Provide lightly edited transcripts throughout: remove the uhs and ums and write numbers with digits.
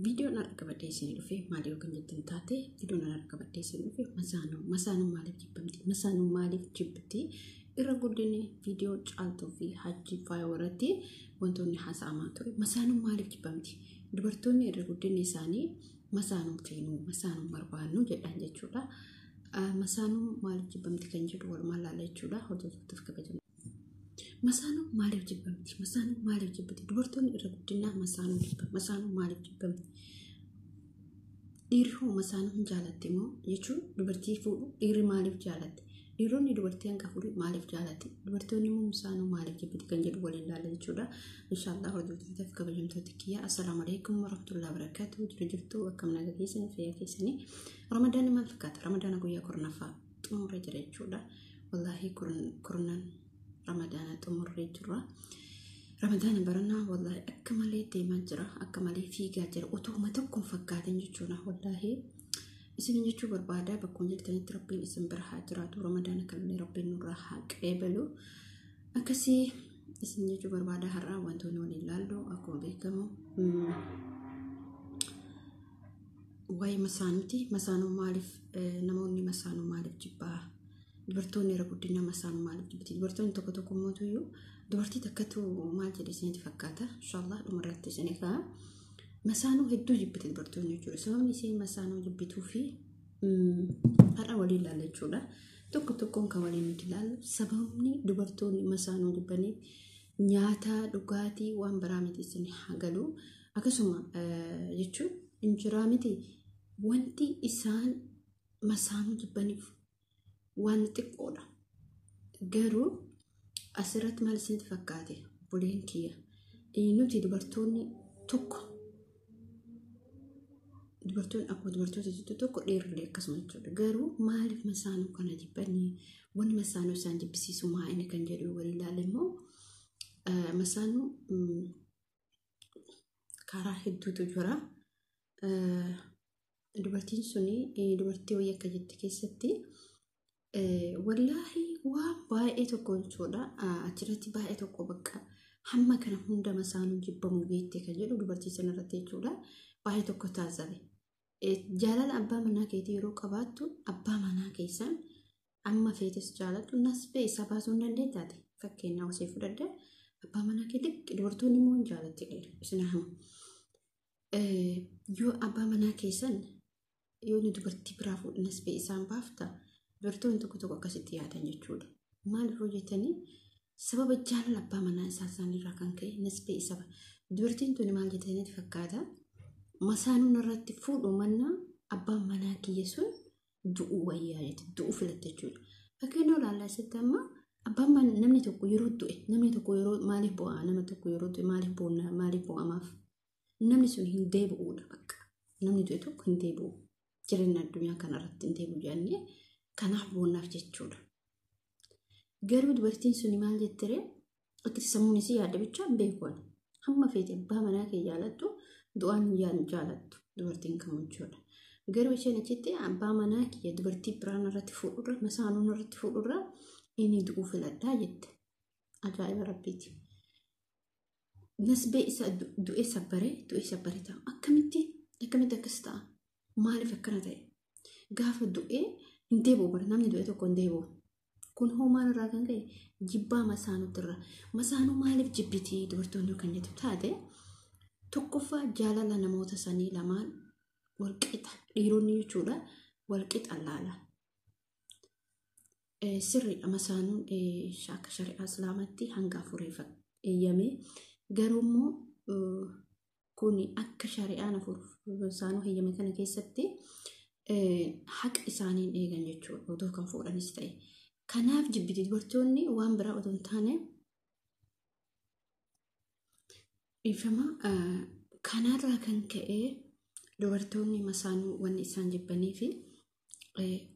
Videoon argabadhee isin dhufe maaliif kan jettan taate videoon argabadhee isin dhufe masaanuu maaliif jibbamti masaanuu maaliif jibbiti irra guddinni video caaltuu fi hajji faayiwarratti wantoonni haasa'amaa ture masaanuu maaliif jibbamti dubartoonni irra guddinni isaanii masaanuu feenuu masaanuu barbaannu jedhan jechuudha masaanuu maaliif jibbamti kan jedhu walumaa laala jechuudha hordoftoota kabajamoo masaanuu maaliif jibbamti masaanuu maaliif jibbamti dubartoonni irra guddinaa masaanuu maaliif jibbamti dhiirri hoo masaanuu hin jaalatte moo jechuun dubartii fuudhu dhiirri maaliif jaalatte dhiironni dubartii hanqafuudhi maaliif jaalatte dubartoonni immoo masaanuu maaliif jibbiti kan jedhu waliin laala jechuudha inshaallah hordoftoota kabajamtoota kiyya assalaamu alaykum warahmatullahi wabarakatuh jirtu akkam nagaa keessanii fayyaa keessanii ramadaanni maal fakkaata ramadaana guyyaa kurnaffaa xumuree jira jechuudha wallahi kurnan Ramadana xumuree jira Ramadana barana wallahi akka malee deemaa jira akka malee fiigaa jira utuma tokkoon fakkaateen jechuudha wallahi isin jechuu barbaada bakkoon jirtanitti rabbiin isin bira haa jiraatu Ramadana kanallee rabbiin nurraa haa qeebalu akkasii isin jechuu barbaada har'a wantoonni waliin laallu akkuma beekamu waa'ee masaanuu maaliif namoonni masaanuu maaliif jibbaa dubartoonni irra guddina masaanuu maaliif jibbiti dubartoonni tokko mootuyyuu dubartii takkatu maal jedhe isinitti fakkaata inshaallah dhumarratti isiniifaa masaanuu hedduu jibbiti dubartoonni jechuudha sababni isiin masaanuu jibbituu fi har'a waliin laala jechuudha tokkoon kan waliin nuti ilaallu sababni dubartoonni masaanuu jibbaniif nyaata dhugaatii waan biraa miti isin hagalu akkasuma jechuun injiraa miti wanti isaan masaanuu jibbaniif waan xiqqoodha garuu asirratti maal isinitti fakkaate buleen kiyya nuti dubartoonni akkuma dubartoota jettu tokko dhiirri akkasuma jechuudha garuu maaliif masaanuu kana jibbanii wanni masaanuu isaan jibbisiisu maa'ini kan jedhu waliin ilaalla immoo masaanuu karaa hedduutu jira dubartiin suni dubartii wayii akka jetti keessatti wallahi waan baay'ee tokko jechuudha achirratti baay'ee tokko bakka hamma kana hunda masaanuu jibbamu geette kan jedhu dubartii sanarratti jechuudha baay'ee tokko taasisabe jaalala abbaa manaa keetii yeroo qabaattu abbaa manaa keessaan amma feetes jaalattu nasbee isa baasuu hin dandeettaate fakkeenyaa osoo fudhadde abbaa manaa keetii dubartoonni immoo hin jaalatte isin hamu yoo abbaa manaa keessan yoo ni dubartii biraa fuudhu nasbee isaan baafta dubartoonni tokko akkasitti yaadan jechuudha maaliif hojjetanii sababa jaalala abbaa manaa isaanirraa kan ka'e nasbee isa dubartiin tuni maal jettanitti fakkaata masaanuun irratti fuudhu manna abbaan manaa kiyya sun du'uu wayyaa jette du'uu filatte jechuudha fakkeenya olaanaa asitti amma abbaan manaa namni tokko yeroo du'e namni tokko yeroo maaliif bu'aa nama tokko yeroo du'e maaliif bu'amaaf namni sun hin deebi'uudha bakka namni du'e tokko hin deebi'u jireenya addunyaa kanarratti hin deebi'u jennee kanaaf boonnaaf jechuudha garuu dubartiin suni maal jettire akkati sammuun isii yaadda bichaa hin beekuun hamma feete abbaa manaa kee jaalattu du'aan jaalattu dubartiin kamuu jechuudha garuu isheen achitti abbaa manaa kiyya dubartii biraan irratti fuudhurra masaanuun irratti fuudhurra inni du'uu filadhaa jette ajaa'iba rabbiiti nasbee isa du'ee sabbaree ta'a akkamitti akkas ta'a maaliif akkana ta'e gaafa du'ee hin deebi'u bara namni du'e tokko hin deebi'u kun hoomaan irraa kan ka'e jibbaa masaanuutti irra masaanuu maaliif jibbitii dubartoonni kan jettu taate tokkoffaa jaalala namoota sanii lamaan walqixa dhiironni jechuudha walqixa laala sirriidha masaanuun akka shari'aa islaamatti hanga afurii eeyyame garuu immoo kun akka shari'aan masaanuu eeyyame kana keessatti haqa isaaniin eegan jechuudha odoo kan fuudhanis ta'e kanaaf jibbiti dubartoonni waan biraa otoo hin taane ifama kanarraa kan ka'e dubartoonni masaanuu wanni isaan jibbanii fi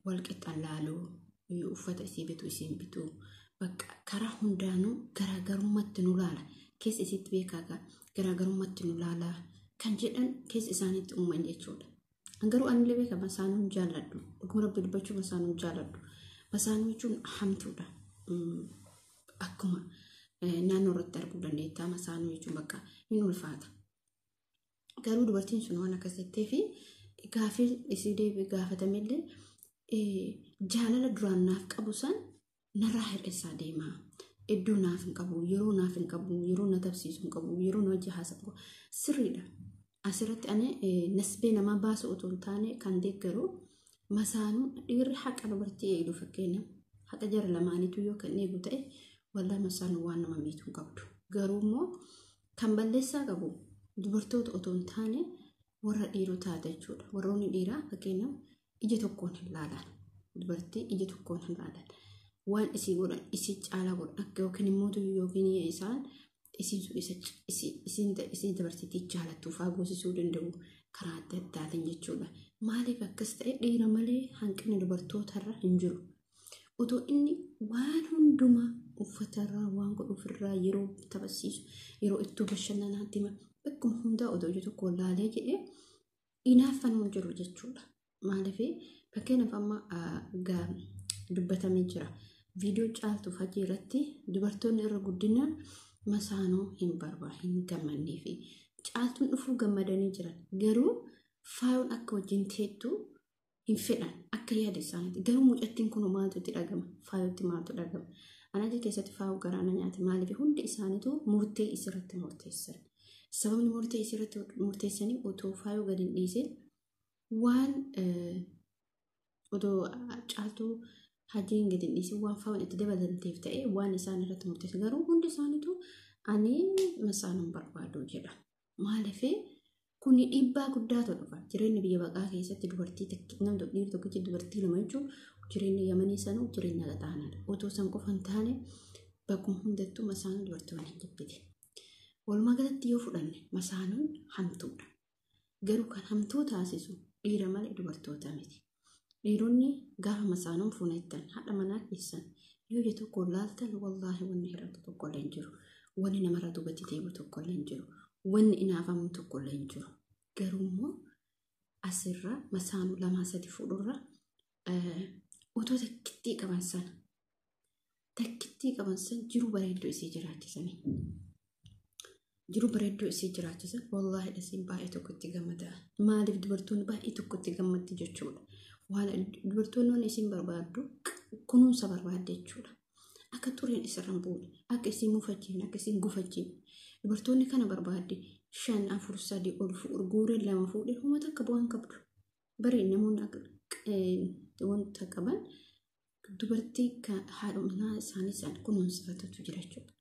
walqixxaan laaluu uffata isii bituu isiin bituu bakka karaa hundaanuu garaagarummaatti nu laala keessa isiitti beekaa garaagarummaatti nu laala kan jedhan keessa isaaniitti uuman jechuudha garuu anillee beeka masaanuun jaaladhu dhuguma rabbi dubbachuu masaanuun jaaladhu masaanuu jechuun hamtuudha akkuma naannoo irratti arguu dandeettaa masaanuu jechuun bakka hin ulfaata garuu dubartiin sun waan akkasittii fi gaafii isii deebii gaafatamillee jaalala duraan naaf qabu san narraa hir'isaa deemaa. Iddoo naaf hin qabu, yeroo naaf hin qabu, yeroo na tabsiisu hin qabu, yeroo na wajji haasawu sirriidha. Asirratti ani nasbee namaa baasu otoo hin taane kan deeggaru masaanuu dhiirri haqa dubartii eegdu fakkeenyaaf haqa jara lamaaniitu yoo kan eegu ta'e walaa masaanuu waan nama miitu hin qabdu. Garuu immoo kan balleessaa qabu dubartoota otoo hin taane warra dhiirotaa jechuudha. Warroonni dhiiraa fakkeenyaaf ija tokkoon hin laalan. Dubartii ija tokkoon hin laalan. Waan isii godhan isii caalaa godhan akka yookiin immoo yookiin isaan isiin dabartittii jaalattuu fa'aa goosisuu danda'u karaa adda addaatiin jechuudha. Maaliif akkas ta'e dhiira malee hanqina dubartootarra hin jiru. Otoo inni waan hundumaa uffatarraa waan godhuufirraa yeroo taphasiisu yeroo ittoo bashannanaatti bakkuma hundaa otoo ija tokko laalee jedhee inaaffanuu jiru jechuudha. Maaliif fakkeenyaaf amma dubbatamee jira. Viidiyoo caaltuu Hajii irratti dubartoonni irra guddinaan masaanoo hin gammannee fi caaltuun dhufuu gammadanii jiran. Garuu faayoon akka wajjin teettu hin fedhan akka yaada isaaniiti. Garuu mucattiin kun maaltu itti dhagama? Faayootti maaltu dhagama? Anaatii keessatti faayoo garaana nyaate maaliif hundi isaaniitu murtee isirratti murteessan. Sababni murtee isirratti murteessanii otoo faayoo gadi hin dhiisin waan otoo caaltuu Hajiin gadi hin dhiisin waan faayoon itti dabalanteef ta'e waan isaan irratti murteessan. Garuu hundi isaaniitu ani masaanuun barbaadu jedha. Maaliif kun dhiibbaa guddaatu dhufa. Jireenya biyya baqaa keessatti dubartii namni dhiirri tokkichi dubartii lama jechuun jireenya Yamanii sanuu jireenya gaxaanaadha. Otoo san qofa hin taane bakkuma hundattuu masaanuu dubartoonni hin jibbite. Walumaa galatti yoo fudhanne masaanuun hamtuudha. Garuu kan hamtuu taasisu dhiira malee dubartoota miti. Dhiironni gaafa masaanuun fuunettan haadha manaa keessan yoo ija tokko laaltan wallaahi wanni hir'atu tokko illee hin jiru. Wanni namarra duubatti deemu tokko illee hin jiru. Wanni inaafamu tokko illee hin jiru. Garuu immoo asirra masaanuu lamaa sadi fuudhurra otoo takkittii qaban san jiru bareedduu isii jiraachisanii. Jiru bareedduu isii jiraachisan wallaahi dhasiin baay'ee tokkotti gammada. Maaliif dubartoonni baay'ee tokkotti gammaddi jechuudha. Waan dubartoonni isin barbaaddu kunuunsa barbaadde jechuudha. Akka tureen isirran buune, akka isin mufachiin, akka isin gufachiin. Dubartoonni kana barbaadde 5, 4, 3 ol guureen 2 fuudhee uummata akka bu'aan qabdu. Baree namoonni wanta qaban dubartii haadhominaa isaanii kunuunsifatatu jira jechuudha.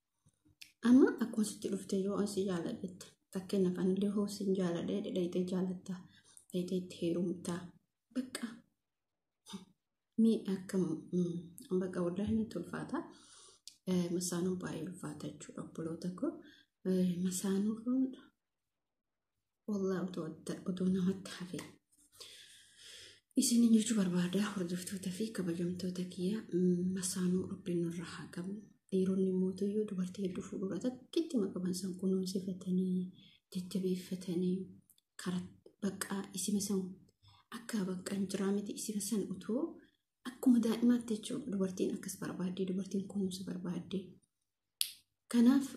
Amma akkuma sitti dhuftee yoo asii jaaladhetta fakkeenyaaf anillee hoo sin jaaladhee dhedheetee jaalattaa dhedheetee itti heerumtaa bakka akkam bakka waldaa hin ulfaata masaanuun baay'ee ulfaata jechuudha obboloota koo masaanuun waldaa otoo namatti hafe isin jechuu barbaada hordoftoota fi kabajamtoota kiyya masaanuu rabbiin irraa haa qabu. Dhiironni mootuyyuu dubartii hedduu fuudhura takkitti maqaban san kunuunsifatanii jajjabeeffatanii karaa bakka isima san akka bakka hin jiraa miti isima san utoo akkuma daa'imaatti jechuudha dubartiin akkas barbaadde dubartiin kunuunsa barbaadde. Kanaaf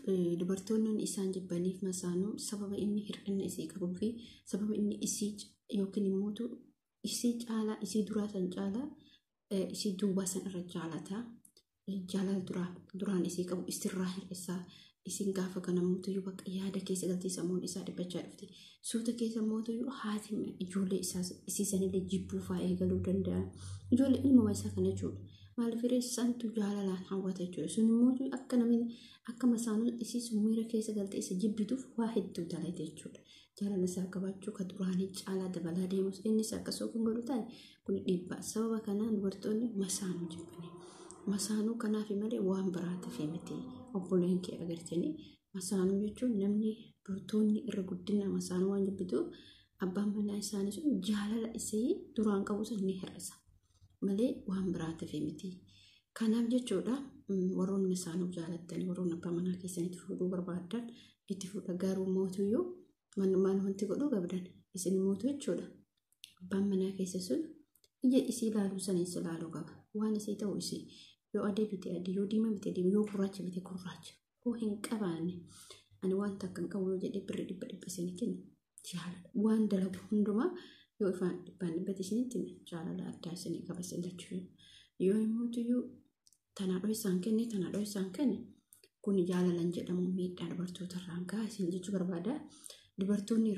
dubartoonni isaan jibbaniif masaanuu sababa inni hir'ina isii qabuu fi sababa inni isii yookiin immoo isii caalaa isii duraa san caalaa isii duubaa san irra jaalataa. Jaalala duraan isii qabu isirraa hir'isaa isin gaafa kana mootuyyuu bakka yaada keessa galtii sammuun isaa dhibbachaa dhufte suuta keessa mootuyyuu haati ijoollee isiisanillee jibbuu fa'aa eegaluu danda'a. Ijoollee ilma isaa kana jechuudha. Maaliif reessaantu jaalalaan hawwata jechuudha. Sun immoo akka namni akka masaanuun isii miira keessa galtee isa jibbituuf waa hedduu dalate jechuudha. Jaalala isaa qabaachuu kan duraanii caalaa dabalaa deemus innis akkasuma kun godhu taa'e kun dhiibbaa. Sababa kanaan dubartoonni masaanuu jibbanii. Masaanuu kanaaf malee waan biraatiif miti obboleen kee agartanii masaanuu jechuun namni dubartoonni irra guddina masaanuu waan jibbitu abbaan manaa isaanii sun jaalala isii duraan qabu sun ni hir'isa malee waan biraatiif miti. Kanaaf jechuudha warroonni masaanuu jaalattanii warroonni abbaa manaa keessanitti fuudhuu barbaadan itti fuudha. Garuu mootuyyuu maal wanti godhuu qabdan isin mootu jechuudha. Abbaan manaa keessa sun ija isii ilaaluu saniin ilaaluu qaba. Waan isii ta'u isii yoo adii bitee adii yoo diimaa bitee diimaa yoo gurraacha bitee gurraacha yoo hin qabaanne ani wanta akkan qabu yoo jedhee birrii 100 isin kenna jaalala waan dalagu hundumaa yoo ifaan dhibbaan dhibbatti isinitti jaalala addaa isinii qaba isin lachuu yoo himuutiyyuu tanaadhoo isaan kenne kun jaalalan jedhamu miidhaa dubartoota irraan gahaa isin jechuu barbaada dubartoonni